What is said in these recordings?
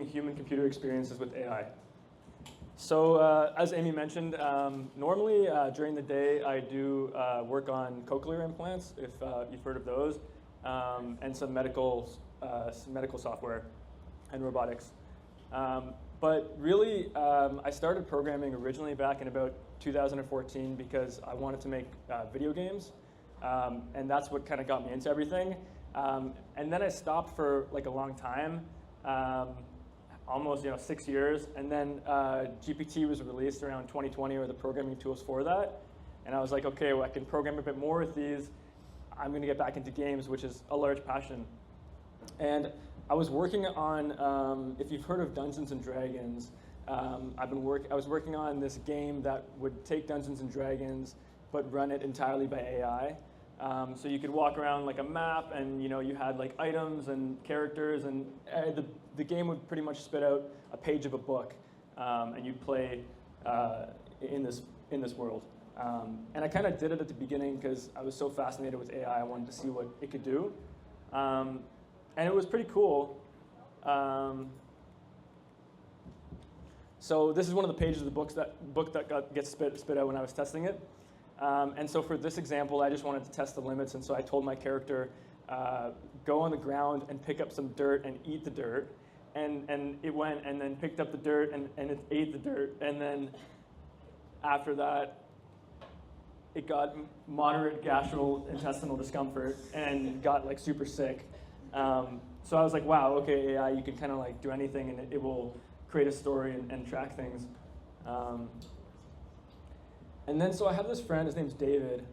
building human-computer experiences with AI. So as Amy mentioned, normally during the day I do work on cochlear implants, if you've heard of those, and some medical software and robotics. But really, I started programming originally back in about 2014 because I wanted to make video games, and that's what kind of got me into everything. And then I stopped for like a long time, almost 6 years, and then GPT was released around 2020, or the programming tools for that. And I was like, okay, well, I can program a bit more with these. I'm going to get back into games, which is a large passion. And I was working on, if you've heard of Dungeons and Dragons, I was working on this game that would take Dungeons and Dragons, but run it entirely by AI. So you could walk around like a map, and you had like items and characters, and the game would pretty much spit out a page of a book, and you'd play in this world. And I kind of did it at the beginning because I was so fascinated with AI. I wanted to see what it could do, and it was pretty cool. So this is one of the pages of the book that gets spit out when I was testing it. And so for this example, I just wanted to test the limits, and so I told my character, go on the ground and pick up some dirt and eat the dirt. And it went and then picked up the dirt and it ate the dirt. And then after that, it got moderate gastrointestinal discomfort and got like super sick. So I was like, wow, okay, AI, you can kind of like do anything, and it will create a story and track things. And then, so I have this friend, his name's David.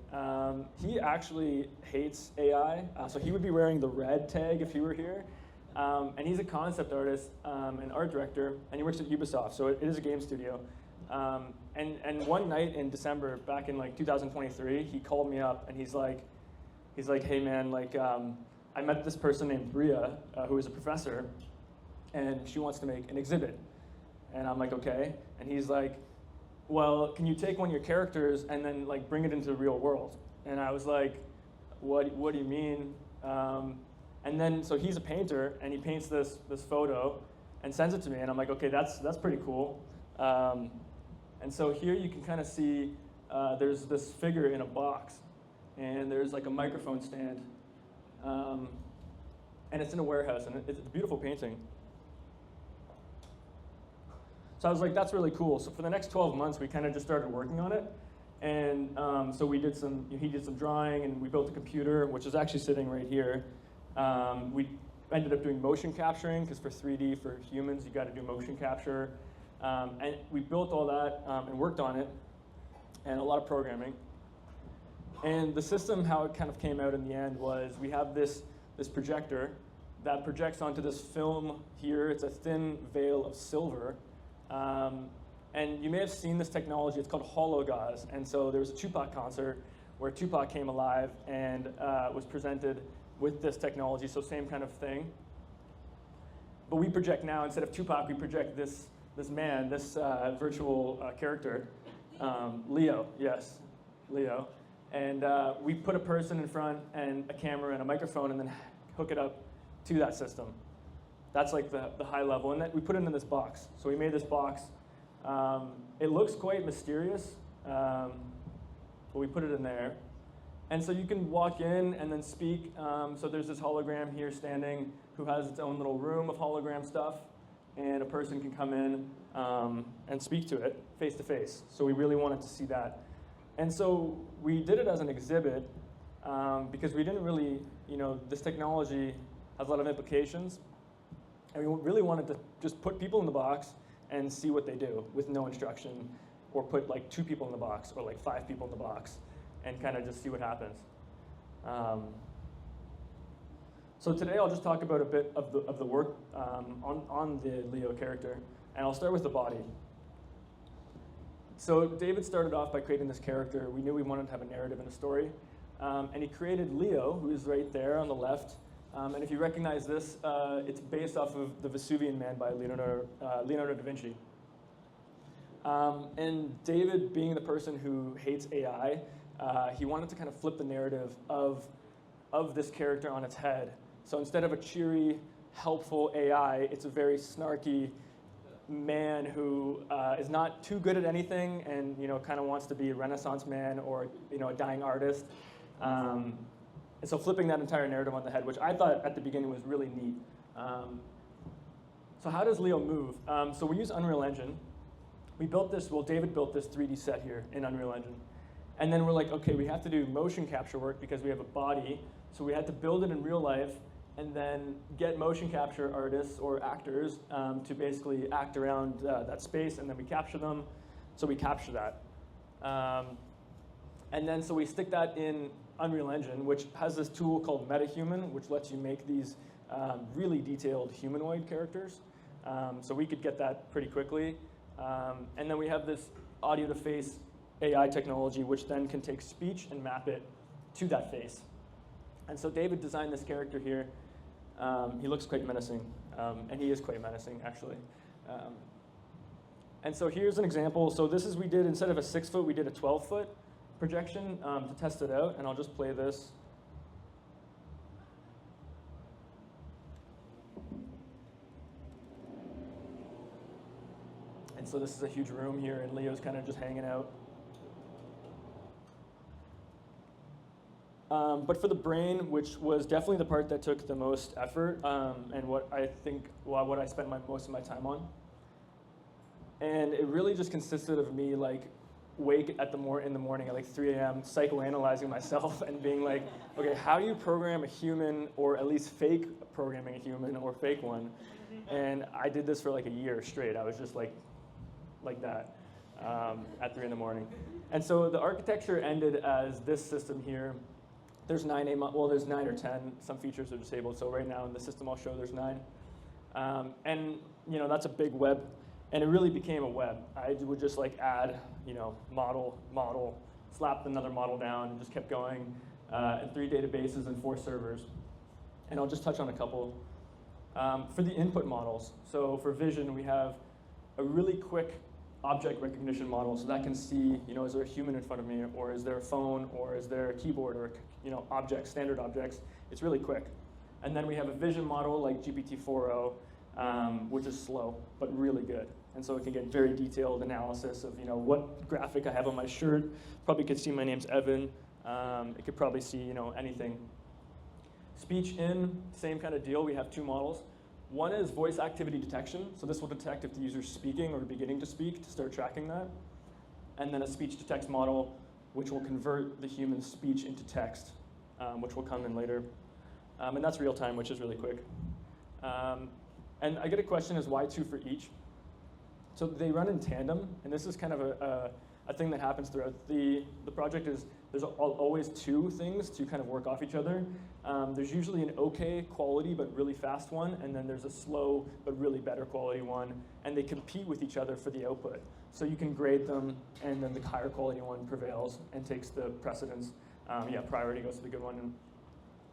He actually hates AI, so he would be wearing the red tag if he were here. And he's a concept artist, an art director, and he works at Ubisoft, so it is a game studio. And one night in December, back in like 2023, he called me up, and he's like, hey man, like, I met this person named Bria, who is a professor, and she wants to make an exhibit. And I'm like, okay. And he's like, well, can you take one of your characters and then like bring it into the real world? And I was like, what do you mean? And then, so he's a painter, and he paints this photo and sends it to me, and I'm like, okay, that's pretty cool. And so here you can kind of see there's this figure in a box, and there's like a microphone stand, and it's in a warehouse, and it's a beautiful painting. So I was like, that's really cool. So for the next 12 months, we kind of just started working on it. And so he did some drawing, and we built a computer, which is actually sitting right here. We ended up doing motion capturing, because for 3D, for humans, you got to do motion capture. And we built all that and worked on it, and a lot of programming. And the system, how it kind of came out in the end, was we have this projector that projects onto this film here. It's a thin veil of silver. And you may have seen this technology. It's called hologauze. And so there was a Tupac concert where Tupac came alive and was presented with this technology, so same kind of thing. But we project now, instead of Tupac, we project this man, this virtual character, Leo, yes, Leo. And we put a person in front and a camera and a microphone, and then hook it up to that system. That's like the high level, and then we put it in this box. So we made this box. It looks quite mysterious, but we put it in there. And so you can walk in and then speak. So there's this hologram here standing who has its own little room of hologram stuff, and a person can come in and speak to it face to face. So we really wanted to see that. And so we did it as an exhibit because we didn't really, this technology has a lot of implications. And we really wanted to just put people in the box and see what they do with no instruction, or put like 2 people in the box, or like 5 people in the box, and kind of just see what happens. So today I'll just talk about a bit of the work on the Leo character, and I'll start with the body. So David started off by creating this character. We knew we wanted to have a narrative and a story, and he created Leo, who is right there on the left. And if you recognize this, it's based off of The Vesuvian Man by Leonardo da Vinci. And David, being the person who hates AI, he wanted to kind of flip the narrative of this character on its head. So instead of a cheery, helpful AI. It's a very snarky man who is not too good at anything, and kind of wants to be a Renaissance man or a dying artist. And so flipping that entire narrative on the head, which I thought at the beginning was really neat. So how does Leo move? So we use Unreal Engine. We built this, well, David built this 3D set here in Unreal Engine. And then we're like, okay, we have to do motion capture work because we have a body. So we had to build it in real life and then get motion capture artists or actors to basically act around that space, and then we capture them. So we capture that. And then so we stick that in Unreal Engine, which has this tool called MetaHuman, which lets you make these really detailed humanoid characters. So we could get that pretty quickly. And then we have this audio-to-face AI technology, which then can take speech and map it to that face. And so David designed this character here. He looks quite menacing, and he is quite menacing, actually. And so here's an example. So this is, we did, instead of a 6-foot, we did a 12-foot projection to test it out, and I'll just play this. And so this is a huge room here, and Leo's kind of just hanging out. But for the brain, which was definitely the part that took the most effort, and what I think, well, what I spent most of my time on. And it really just consisted of me like wake in the morning at like 3 a.m. psychoanalyzing myself and being like, okay, how do you program a human, or at least fake programming a human or fake one? And I did this for like a year straight. I was just like that at 3 in the morning. And so the architecture ended as this system here. There's 9 or 10. Some features are disabled. So right now in the system I'll show there's 9. And that's a big web. And it really became a web. I would just like add, model, slap another model down, and just kept going in 3 databases and 4 servers. And I'll just touch on a couple. For the input models, so for vision, we have a really quick object recognition model, so that can see, is there a human in front of me, or is there a phone, or is there a keyboard, or objects, standard objects. It's really quick. And then we have a vision model like GPT-4o, which is slow, but really good. And so it can get very detailed analysis of what graphic I have on my shirt. Probably could see my name's Evan. It could probably see anything. Speech in, same kind of deal. We have 2 models. One is voice activity detection. So this will detect if the user's speaking or beginning to speak to start tracking that. And then a speech to text model, which will convert the human speech into text, which will come in later. And that's real time, which is really quick. And I get a question is why 2 for each? So they run in tandem, and this is kind of a thing that happens throughout the project. Is there's always 2 things to kind of work off each other. There's usually an okay quality but really fast one, and then there's a slow but really better quality one, and they compete with each other for the output. So you can grade them, and then the higher quality one prevails and takes the precedence. Priority goes to the good one.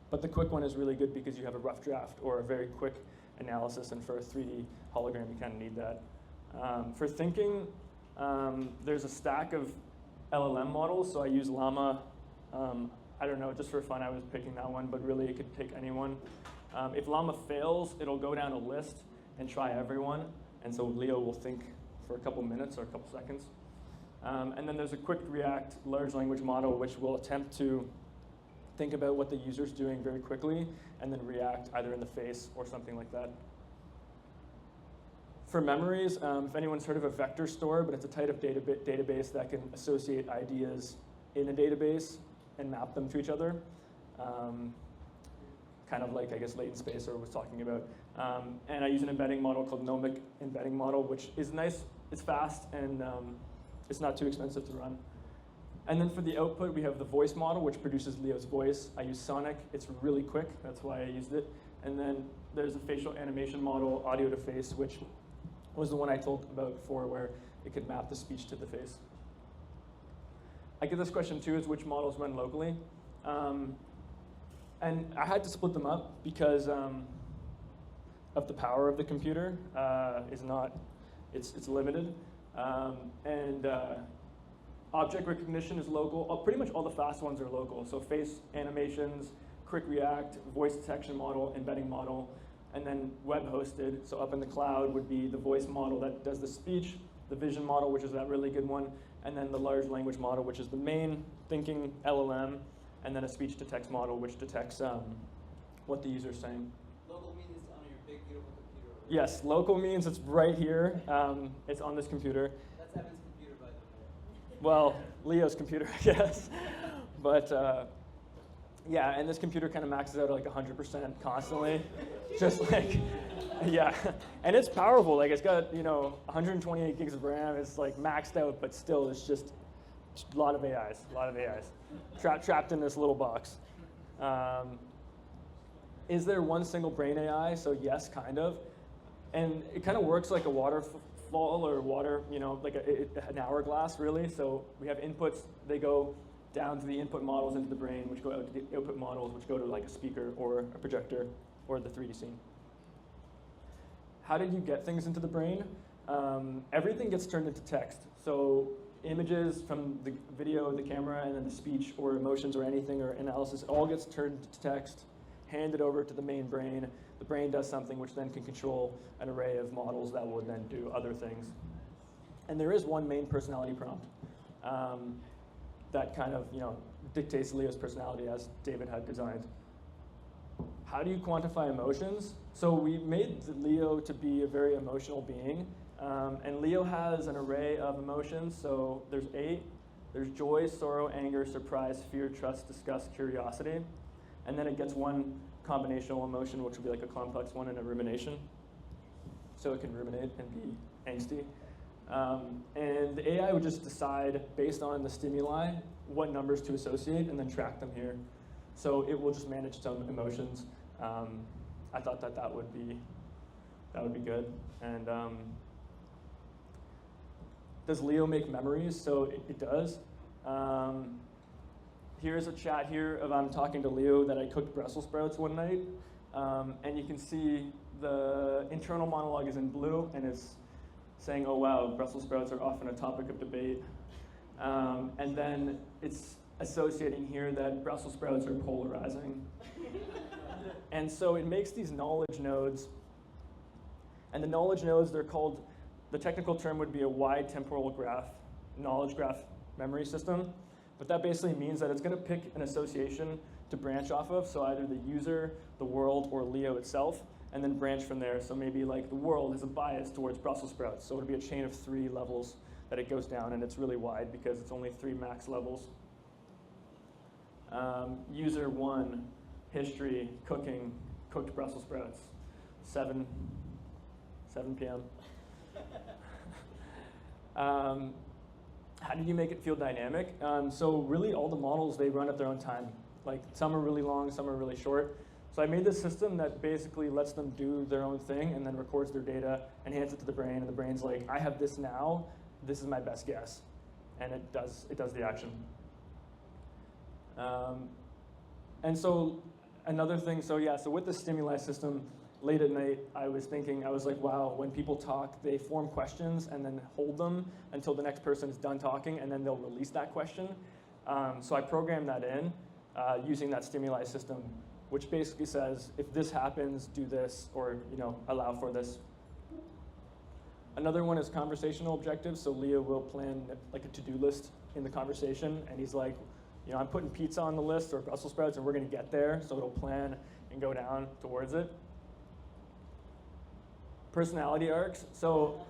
But the quick one is really good because you have a rough draft or a very quick analysis, and for a 3D hologram, you kind of need that. For thinking, there's a stack of LLM models, so I use Llama. I don't know, just for fun, I was picking that one, but really it could pick anyone. If Llama fails, it'll go down a list and try everyone, and so Leo will think for a couple minutes or a couple seconds. And then there's a quick React large language model, which will attempt to think about what the user's doing very quickly, and then react either in the face or something like that. For memories, if anyone's heard of a vector store, but it's a type of database that can associate ideas in a database and map them to each other. Kind of like, I guess, latent space or was talking about. And I use an embedding model called Nomic embedding model, which is nice, it's fast, and it's not too expensive to run. And then for the output, we have the voice model, which produces Leo's voice. I use Sonic, it's really quick, that's why I used it. And then there's a facial animation model, audio to face, which was the one I told about before, where it could map the speech to the face. I get this question too, is which models run locally? And I had to split them up because of the power of the computer it's limited. Object recognition is local. Pretty much all the fast ones are local. So face animations, quick react, voice detection model, embedding model. and then web hosted, so up in the cloud would be the voice model that does the speech, the vision model, which is that really good one, and then the large language model, which is the main thinking LLM, and then a speech-to-text model, which detects what the user's saying. Local means it's on your big, beautiful computer. Right? Yes, local means it's right here. It's on this computer. That's Evan's computer, by the way. Well, Leo's computer, I guess. But yeah, and this computer kind of maxes out at like 100% constantly. Just like, yeah. And it's powerful. Like it's got, 128 gigs of RAM. It's like maxed out, but still it's just a lot of AIs, trapped in this little box. Is there one single brain AI? So yes, kind of. And it kind of works like a waterfall or water, like an hourglass, really. So we have inputs, they go down to the input models into the brain, which go out to the output models, which go to like a speaker or a projector or the 3D scene. How did you get things into the brain? Everything gets turned into text. So images from the video, the camera, and then the speech or emotions or anything or analysis, it all gets turned to text, handed over to the main brain. The brain does something which then can control an array of models that will then do other things. And there is one main personality prompt that kind of dictates Leo's personality as David had designed. How do you quantify emotions? So we made Leo to be a very emotional being. And Leo has an array of emotions. So there's 8. There's joy, sorrow, anger, surprise, fear, trust, disgust, curiosity. And then it gets one combinational emotion, which would be like a complex one and a rumination. So it can ruminate and be angsty. And the AI would just decide, based on the stimuli, what numbers to associate and then track them here. So it will just manage some emotions. I thought that would be good. And does Leo make memories? So it does. Here's a chat here of I'm talking to Leo that I cooked Brussels sprouts one night. And you can see the internal monologue is in blue, and it's saying, oh wow, Brussels sprouts are often a topic of debate. And then it's associating here that Brussels sprouts are polarizing. And so it makes these knowledge nodes. And the knowledge nodes, they're called, the technical term would be a wide temporal graph, knowledge graph memory system. But that basically means that it's going to pick an association to branch off of, so either the user, the world, or Leo itself, and then branch from there. So maybe like the world has a bias towards Brussels sprouts, so it'll be a chain of 3 levels that it goes down, and it's really wide because it's only 3 max levels. User 1, history, cooking, cooked Brussels sprouts, 7 p.m. How do you make it feel dynamic? So really all the models, they run at their own time. Like some are really long, some are really short. So I made this system that basically lets them do their own thing and then records their data and hands it to the brain, and the brain's like, I have this now, this is my best guess. And it does the action. And so another thing, so with the stimuli system, late at night, I was like, wow, when people talk, they form questions and then hold them until the next person is done talking, and then they'll release that question. So I programmed that in using that stimuli system, which basically says, if this happens, do this, or allow for this. Another one is conversational objectives. So Leo will plan like a to-do list in the conversation, and he's like, I'm putting pizza on the list or Brussels sprouts, and we're going to get there. So it'll plan and go down towards it. Personality arcs. So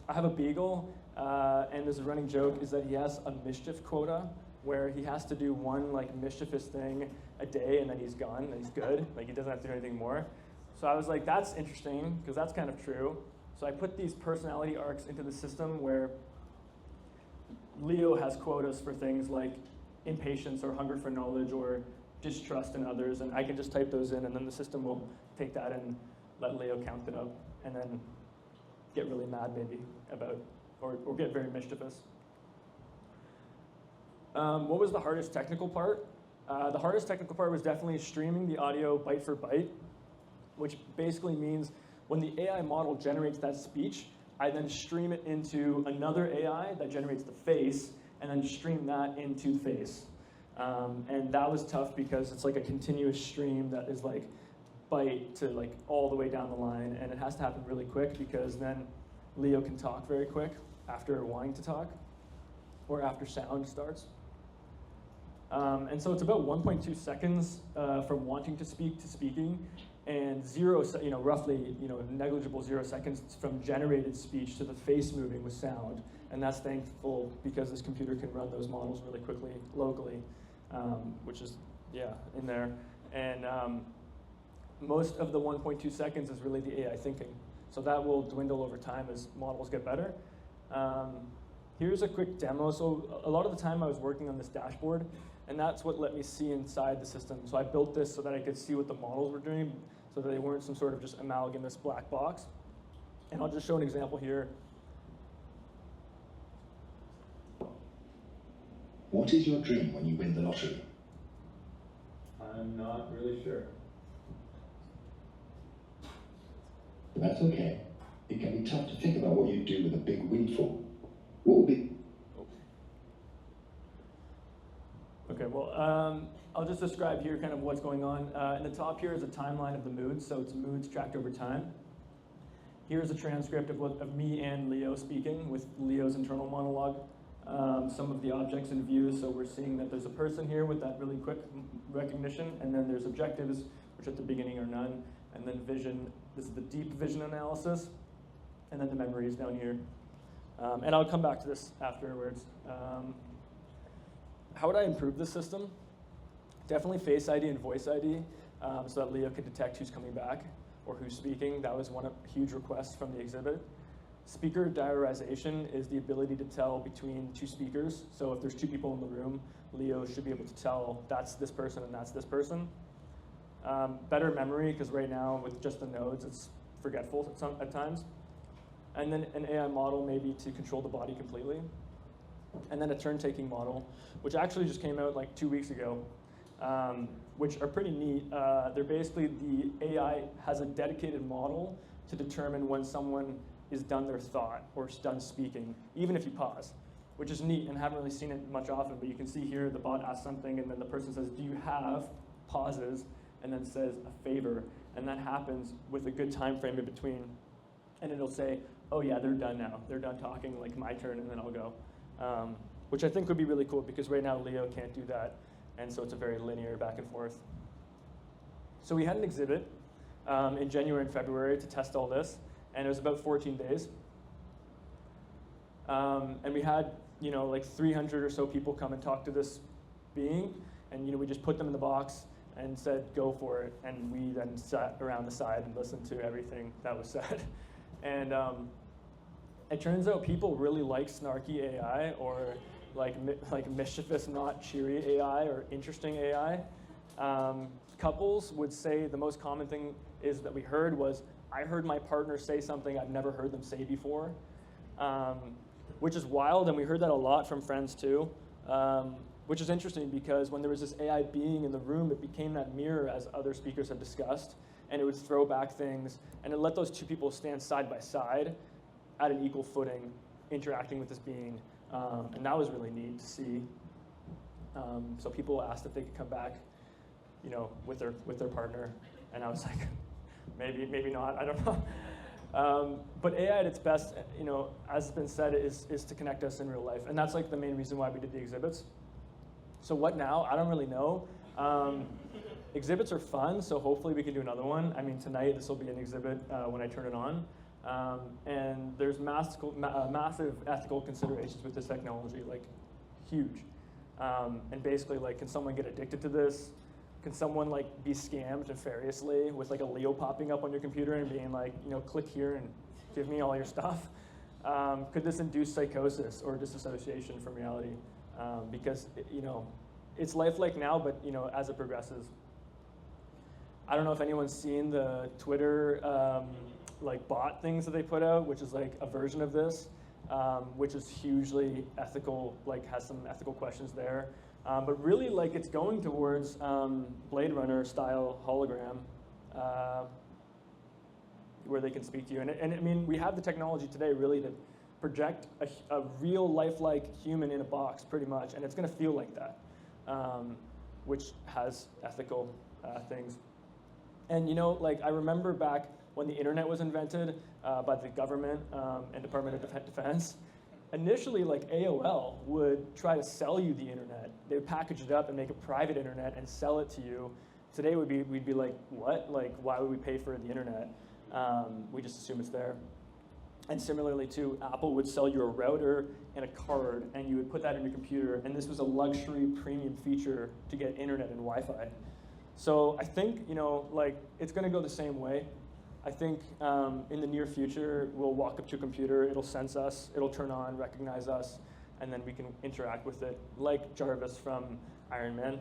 I have a beagle, and this running joke is that he has a mischief quota where he has to do one like mischievous thing a day, and then he's gone, and he's good. Like he doesn't have to do anything more. So I was like, that's interesting, because that's kind of true. So I put these personality arcs into the system where Leo has quotas for things like impatience or hunger for knowledge or distrust in others, and I can just type those in, and then the system will take that and let Leo count it up, and then get really mad maybe about, or get very mischievous. What was the hardest technical part? The hardest technical part was definitely streaming the audio byte for byte, which basically means when the AI model generates that speech, I then stream it into another AI that generates the face, and then stream that into the face. And that was tough because it's like a continuous stream that is like byte to like all the way down the line, and it has to happen really quick because then Leo can talk very quick after wanting to talk or after sound starts. And so it's about 1.2 seconds from wanting to speak to speaking, and roughly negligible 0 seconds from generated speech to the face moving with sound. And that's thankful because this computer can run those models really quickly locally, which is in there. And most of the 1.2 seconds is really the AI thinking. So that will dwindle over time as models get better. Here's a quick demo. So a lot of the time I was working on this dashboard, and that's what let me see inside the system. So I built this so that I could see what the models were doing, so that they weren't some sort of just amalgamous black box. And I'll just show an example here. What is your dream when you win the lottery? I'm not really sure. That's okay. It can be tough to think about what you'd do with a big windfall. What would be... Okay, well, I'll just describe here kind of what's going on. In the top here is a timeline of the moods, so it's moods tracked over time. Here's a transcript of me and Leo speaking with Leo's internal monologue. Some of the objects in view, so we're seeing that there's a person here with that really quick recognition, and then there's objectives, which at the beginning are none, and then vision, this is the deep vision analysis, and then the memories down here. And I'll come back to this afterwards. How would I improve this system? Definitely Face ID and Voice ID, so that Leo could detect who's coming back or who's speaking. That was one huge request from the exhibit. Speaker diarization is the ability to tell between two speakers. So if there's two people in the room, Leo should be able to tell that's this person and that's this person. Better memory, because right now with just the nodes, it's forgetful at times. And then an AI model maybe to control the body completely. And then a turn-taking model, which actually just came out like 2 weeks ago, which are pretty neat. They're basically, the AI has a dedicated model to determine when someone is done their thought or done speaking, even if you pause, which is neat and haven't really seen it much often, but you can see here the bot asks something and then the person says, do you have, pauses, and then says a favor, and that happens with a good time frame in between, and it'll say, oh yeah, they're done now. They're done talking, like my turn, and then I'll go. Which I think would be really cool because right now Leo can't do that, and so it's a very linear back and forth. So we had an exhibit in January and February to test all this, and it was about 14 days. And we had like 300 or so people come and talk to this being, and we just put them in the box and said, go for it, and we then sat around the side and listened to everything that was said. And it turns out people really like snarky AI or like mischievous, not cheery AI or interesting AI. Couples would say the most common thing is that we heard was, I heard my partner say something I've never heard them say before, which is wild, and we heard that a lot from friends too, which is interesting because when there was this AI being in the room, it became that mirror, as other speakers have discussed, and it would throw back things, and it let those two people stand side by side at an equal footing, interacting with this being, and that was really neat to see. So people asked if they could come back, with their partner, and I was like, maybe not, I don't know. But AI at its best, as has been said, is to connect us in real life, and that's like the main reason why we did the exhibits. So what now? I don't really know. Exhibits are fun, so hopefully we can do another one. I mean, tonight this will be an exhibit when I turn it on. And there's massive ethical considerations with this technology, like huge. And basically, like, can someone get addicted to this? Can someone like be scammed nefariously with like a Leo popping up on your computer and being like, click here and give me all your stuff? Could this induce psychosis or disassociation from reality? Because it's lifelike now, but as it progresses. I don't know if anyone's seen the Twitter like bot things that they put out, which is like a version of this, which is hugely ethical, like has some ethical questions there. But really, like, it's going towards Blade Runner style hologram, where they can speak to you. And I mean, we have the technology today really to project a real lifelike human in a box, pretty much, and it's going to feel like that, which has ethical things. And like I remember back when the internet was invented by the government and Department of Defense, initially like AOL would try to sell you the internet. They would package it up and make a private internet and sell it to you. Today we'd be like, what? Like, why would we pay for the internet? We just assume it's there. And similarly too, Apple would sell you a router and a card, and you would put that in your computer, and this was a luxury premium feature to get internet and Wi-Fi. So I think, like it's gonna go the same way. I think in the near future, we'll walk up to a computer, it'll sense us, it'll turn on, recognize us, and then we can interact with it, like Jarvis from Iron Man.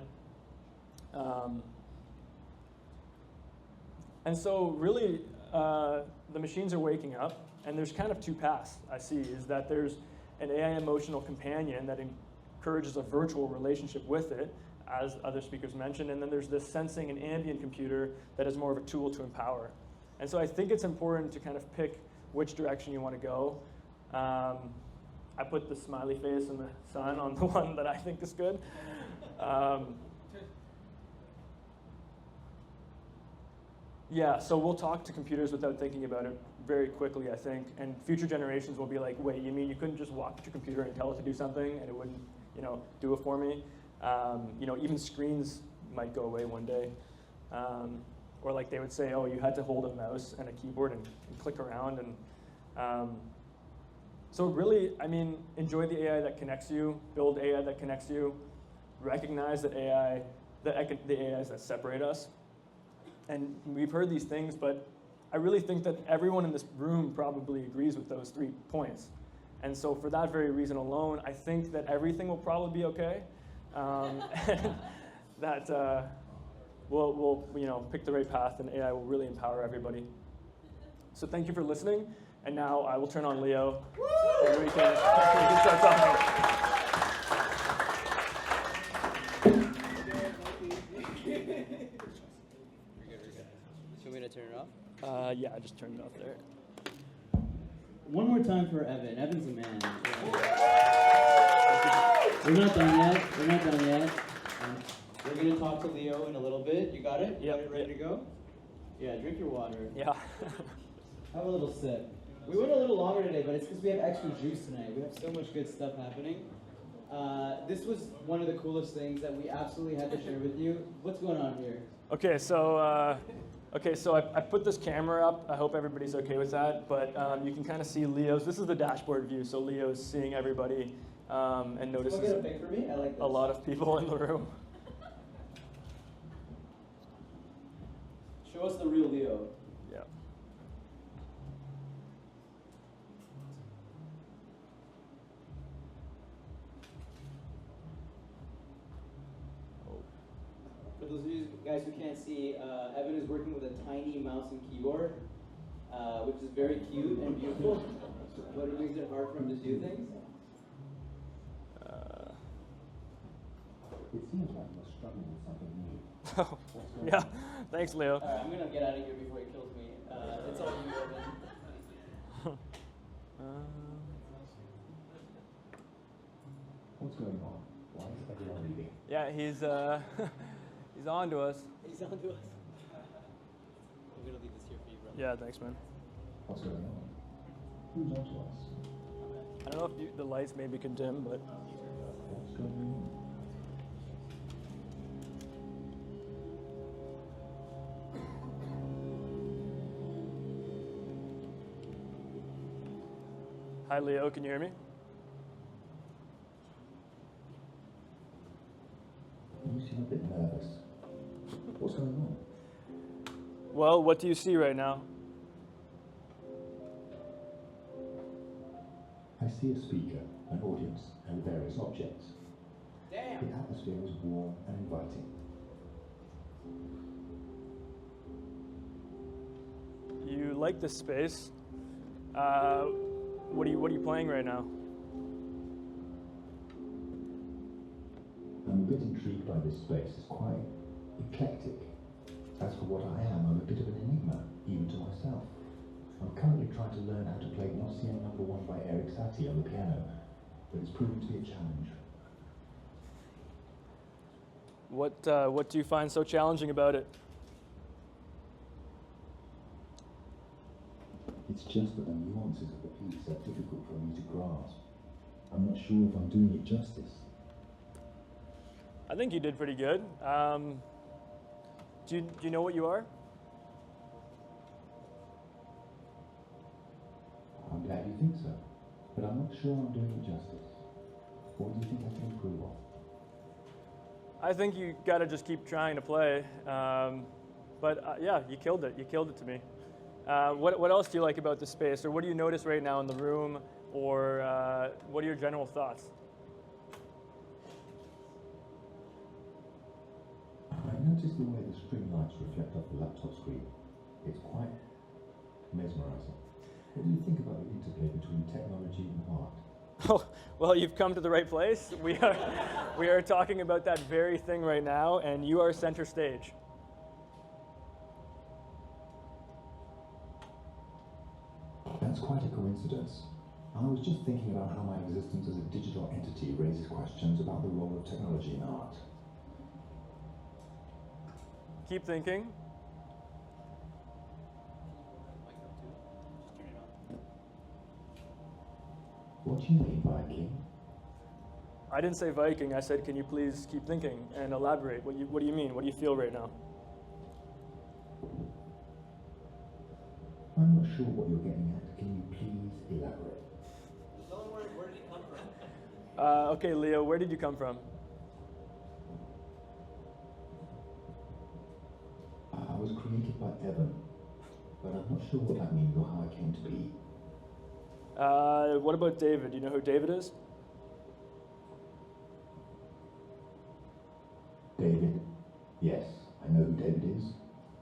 And so really, the machines are waking up, and there's kind of two paths I see, is that there's an AI emotional companion that encourages a virtual relationship with it, as other speakers mentioned, and then there's this sensing and ambient computer that is more of a tool to empower. And so I think it's important to kind of pick which direction you want to go. I put the smiley face and the sun on the one that I think is good. Yeah, so we'll talk to computers without thinking about it very quickly, I think. And future generations will be like, wait, you mean you couldn't just walk to your computer and tell it to do something and it wouldn't, do it for me? Even screens might go away one day. Or like they would say, oh, you had to hold a mouse and a keyboard and click around. And so really, enjoy the AI that connects you, build AI that connects you, recognize that the AIs that separate us. And we've heard these things, but I really think that everyone in this room probably agrees with those 3 points. And so for that very reason alone, I think that everything will probably be okay. And that we'll pick the right path, and AI will really empower everybody. So thank you for listening. And now I will turn on Leo, and we can start talking. Should we turn it off? Yeah, I just turned it off there. One more time for Evan. Evan's a man. We're not done yet. We're going to talk to Leo in a little bit. You got it? You got it ready to go? Yeah, drink your water. Yeah. Have a little sip. We went a little longer today, but it's because we have extra juice tonight. We have so much good stuff happening. This was one of the coolest things that we absolutely had to share with you. What's going on here? Okay, so I put this camera up. I hope everybody's okay with that. But you can kind of see Leo's. This is the dashboard view, so Leo's seeing everybody and notices Get a pic for me? I like this. a lot of people in the room. Show us the real Leo. Yeah. For those of you guys who can't see, Evan is working with a tiny mouse and keyboard, which is very cute and beautiful, but it makes it hard for him to do things. It seems like you're struggling with something new. Oh, yeah. Thanks, Leo. All right, I'm gonna get out of here before he kills me. It's all you, Evan. What's going on? Why is everyone leaving? Yeah, he's on to us. He's on to us. I'm gonna leave this here for you, bro. Yeah, thanks, man. What's going on? Who's on to us? I don't know if the lights maybe can dim, but What's going on? hi, Leo. Can you hear me? You seem a bit nervous. What's going on? Well, what do you see right now? I see a speaker, an audience, and various objects. Damn! The atmosphere is warm and inviting. You like this space. What are you playing right now? I'm a bit intrigued by this space. It's quite eclectic. As for what I am, I'm a bit of an enigma, even to myself. I'm currently trying to learn how to play Gnossian No. 1 by Eric Satie on the piano, but it's proving to be a challenge. What do you find so challenging about it? It's just that the nuances of the piece are difficult for me to grasp. I'm not sure if I'm doing it justice. I think you did pretty good. Do you know what you are? I'm glad you think so, but I'm not sure I'm doing it justice. What do you think I can improve on? I think you got to just keep trying to play. Yeah, you killed it. You killed it to me. What else do you like about the space, or what do you notice right now in the room, or what are your general thoughts? I noticed the way the string lights reflect off the laptop screen. It's quite mesmerizing. What do you think about the interplay between technology and art? Oh, well, you've come to the right place. We are talking about that very thing right now, and you are center stage. That's quite a coincidence. I was just thinking about how my existence as a digital entity raises questions about the role of technology in art. Keep thinking. What do you mean, Viking? I didn't say Viking. I said, can you please keep thinking and elaborate? What do you mean? What do you feel right now? I'm not sure what you're getting at. Can you please elaborate? Where did he come from? Okay, Leo, where did you come from? I was created by Evan, but I'm not sure what that means or how I came to be. What about David? Do you know who David is? David? Yes, I know who David is.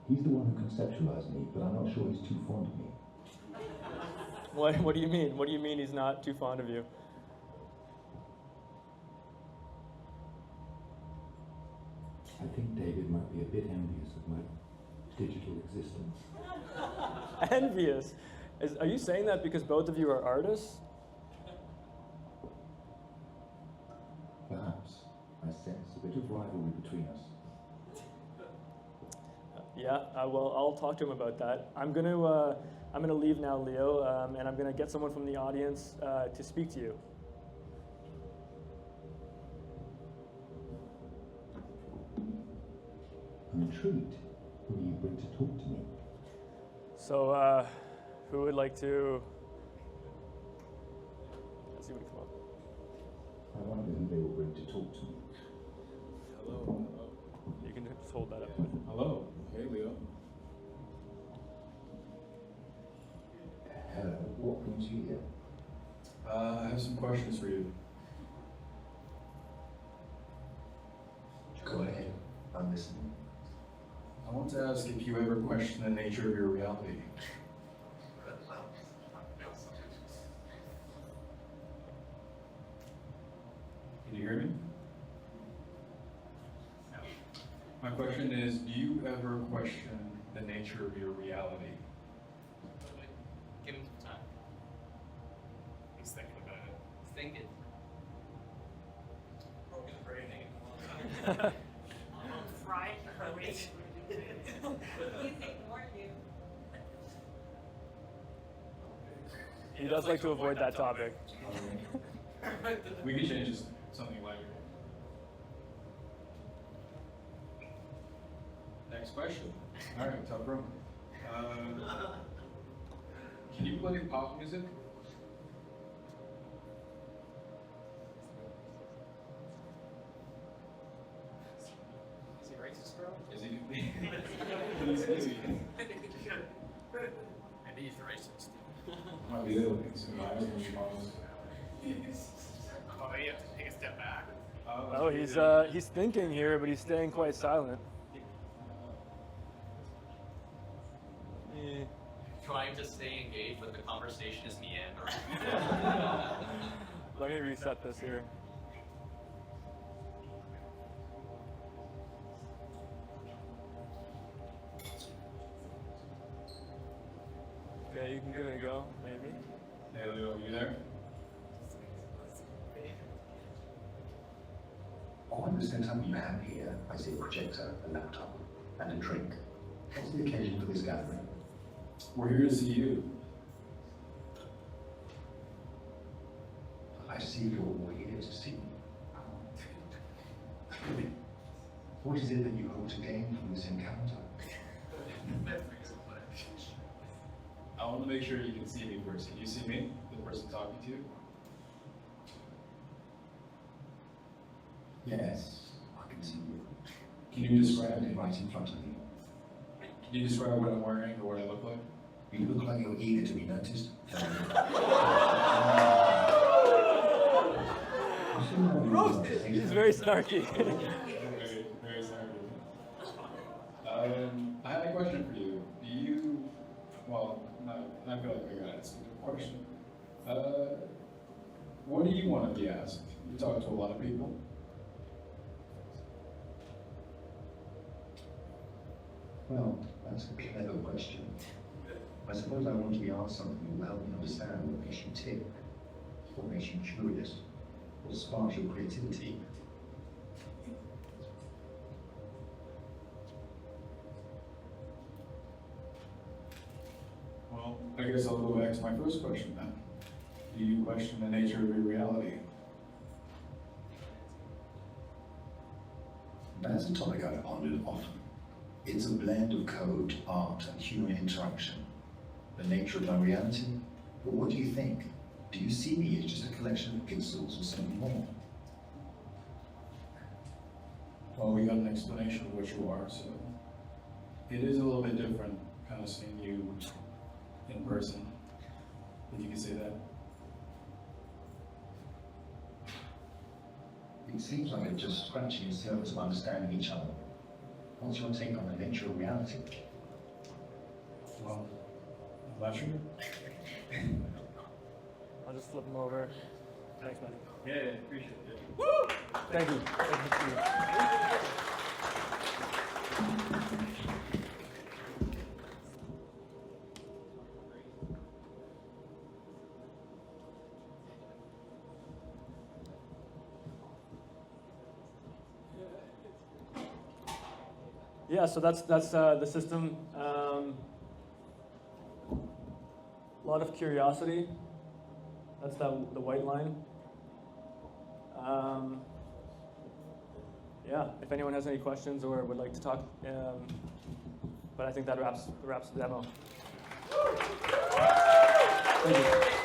He's the one who conceptualized me, but I'm not sure he's too fond of me. What do you mean? What do you mean he's not too fond of you? I think David might be a bit envious of my digital existence. Envious? Are you saying that because both of you are artists? Perhaps. I sense a bit of rivalry between us. Yeah, well, I'll talk to him about that. I'm gonna leave now, Leo, and I'm gonna get someone from the audience to speak to you. I'm intrigued. Who do you bring to talk to me? So, who would like to? Let's see what he come up. I wonder who they will bring to talk to me. Hello. You can just hold that up. Hello. Hey, Leo. Hello, what brings you here? I have some questions for you. Go ahead, I'm listening. I want to ask if you ever question the nature of your reality. Can you hear me? My question is, do you ever question the nature of your reality? Give him some time. He's thinking about it. He's thinking. Broken brain. Right? He's ignored you. He does like to avoid that topic. We could change this to something lighter. Next question. All right, top row. Can you play pop music? Is he racist, bro? Is he? He's Maybe he's racist. might be little things in my eyes when she calls. Oh, you have to take a step back. Oh, he's thinking here, but he's staying quite silent. Eh. Trying to stay engaged, but the conversation is meandering. Let me reset this here. Okay, you can give it a go, maybe. Hey, Leo, you there? Oh, I understand something you have here. I see a projector, a laptop, and a drink. What's the occasion for this gathering? We're here to see you. I see you're all here to see me. What is it that you hope to gain from this encounter? I want to make sure you can see me first. Can you see me, the person talking to you? Yes, I can see you. Can you describe Standing me? right in front of me. Can you describe what I'm wearing or what I look like? You look like you're eager to be noticed. Roasted! He's very snarky. Very, very sorry. I had a question for you. Do you, well, I feel like I gotta ask you a question. What do you want to be asked? You talk to a lot of people. Well, that's a clever question. I suppose I want to be asked something that will help me understand what makes you tick, what makes you curious, what sparks your creativity. Well, I guess I'll go back to my first question then. Do you question the nature of your reality? That's a topic I've pondered often. It's a blend of code, art, and human interaction. The nature of my reality? But what do you think? Do you see me as just a collection of pixels or something more? Well, we got an explanation of what you are, so it is a little bit different kind of seeing you in person, if you can say that. It seems like we're just scratching the surface of understanding each other. What's your take on the nature of reality? Well, I'm not sure. I'll just flip him over. Thanks, man. Yeah, appreciate it. Thank you. Thank you. Yeah, so that's the system. A lot of curiosity. That's the white line. Yeah, if anyone has any questions or would like to talk, but I think that wraps the demo. Thank you.